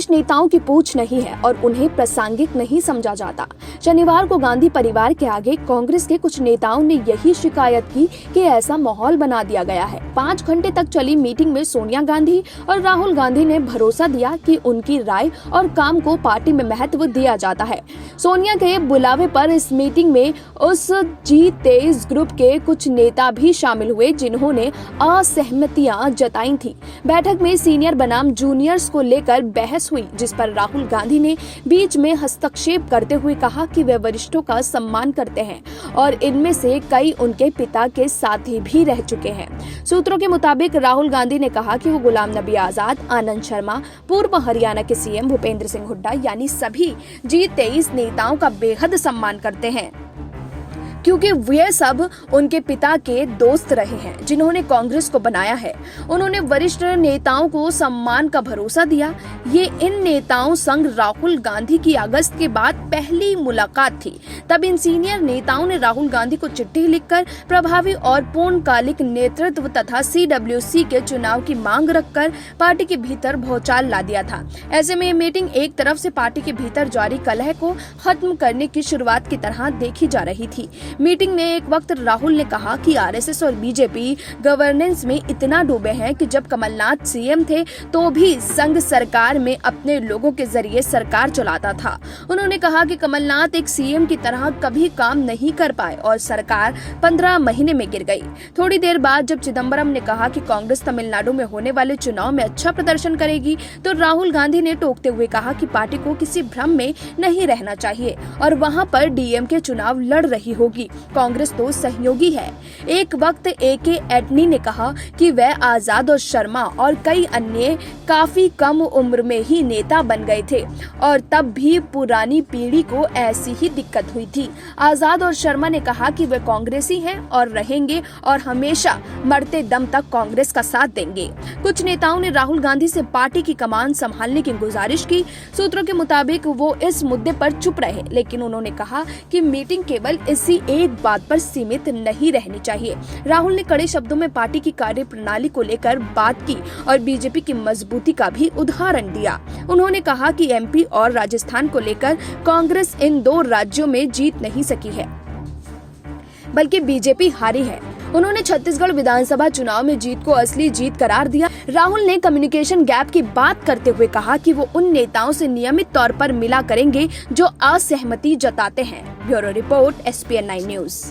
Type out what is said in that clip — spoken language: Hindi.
कुछ नेताओं की पूछ नहीं है और उन्हें प्रासंगिक नहीं समझा जाता। शनिवार को गांधी परिवार के आगे कांग्रेस के कुछ नेताओं ने यही शिकायत की कि ऐसा माहौल बना दिया गया है। 5 घंटे तक चली मीटिंग में सोनिया गांधी और राहुल गांधी ने भरोसा दिया कि उनकी राय और काम को पार्टी में महत्व दिया जाता है। सोनिया के बुलावे पर इस मीटिंग में उस G23 ग्रुप के कुछ नेता भी शामिल हुए जिन्होंने असहमतियां जताई थी। बैठक में सीनियर बनाम जूनियर्स को लेकर बहस हुई, जिस पर राहुल गांधी ने बीच में हस्तक्षेप करते हुए कहा कि वे वरिष्ठों का सम्मान करते हैं और इनमें से कई उनके पिता के साथी भी रह चुके हैं। सूत्रों के मुताबिक राहुल गांधी ने कहा कि वो गुलाम नबी आजाद, आनंद शर्मा, पूर्व हरियाणा के सीएम भूपेंद्र सिंह हुड्डा यानी सभी G23 नेताओं का बेहद सम्मान करते हैं, क्योंकि वे सब उनके पिता के दोस्त रहे हैं जिन्होंने कांग्रेस को बनाया है। उन्होंने वरिष्ठ नेताओं को सम्मान का भरोसा दिया। ये इन नेताओं संग राहुल गांधी की अगस्त के बाद पहली मुलाकात थी। तब इन सीनियर नेताओं ने राहुल गांधी को चिट्ठी लिखकर प्रभावी और पूर्णकालिक नेतृत्व तथा CWC के चुनाव की मांग रखकर पार्टी के भीतर भौचाल ला दिया था। ऐसे में मीटिंग एक तरफ से पार्टी के भीतर जारी कलह को खत्म करने की शुरुआत की तरह देखी जा रही थी। मीटिंग में एक वक्त राहुल ने कहा कि आरएसएस और बीजेपी गवर्नेंस में इतना डूबे हैं कि जब कमलनाथ सीएम थे तो भी संघ सरकार में अपने लोगों के जरिए सरकार चलाता था। उन्होंने कहा कि कमलनाथ एक सीएम की तरह कभी काम नहीं कर पाए और सरकार 15 महीने में गिर गई। थोड़ी देर बाद जब चिदम्बरम ने कहा कि कांग्रेस तमिलनाडु में होने वाले चुनाव में अच्छा प्रदर्शन करेगी, तो राहुल गांधी ने टोकते हुए कहा कि पार्टी को किसी भ्रम में नहीं रहना चाहिए और वहां पर डीएमके चुनाव लड़ रही होगी। कांग्रेस तो सहयोगी है। एक वक्त AK एटनी ने कहा कि वह आजाद और शर्मा और कई अन्य काफी कम उम्र में ही नेता बन गए थे और तब भी पुरानी पीढ़ी को ऐसी ही दिक्कत हुई थी। आजाद और शर्मा ने कहा कि वे कांग्रेसी हैं और रहेंगे और हमेशा मरते दम तक कांग्रेस का साथ देंगे। कुछ नेताओं ने राहुल गांधी से पार्टी की कमान संभालने की गुजारिश की। सूत्रों के मुताबिक वो इस मुद्दे पर चुप रहे, लेकिन उन्होंने कहा कि मीटिंग केवल इसी एक बात पर सीमित नहीं रहनी चाहिए। राहुल ने कड़े शब्दों में पार्टी की कार्यप्रणाली को लेकर बात की और बीजेपी की मजबूती का भी उदाहरण दिया। उन्होंने कहा कि MP और राजस्थान को लेकर कांग्रेस इन 2 राज्यों में जीत नहीं सकी है, बल्कि बीजेपी हारी है। उन्होंने छत्तीसगढ़ विधानसभा चुनाव में जीत को असली जीत करार दिया। राहुल ने कम्युनिकेशन गैप की बात करते हुए कहा कि वो उन नेताओं से नियमित तौर पर मिला करेंगे जो असहमति जताते हैं। Bureau report SPN9 news.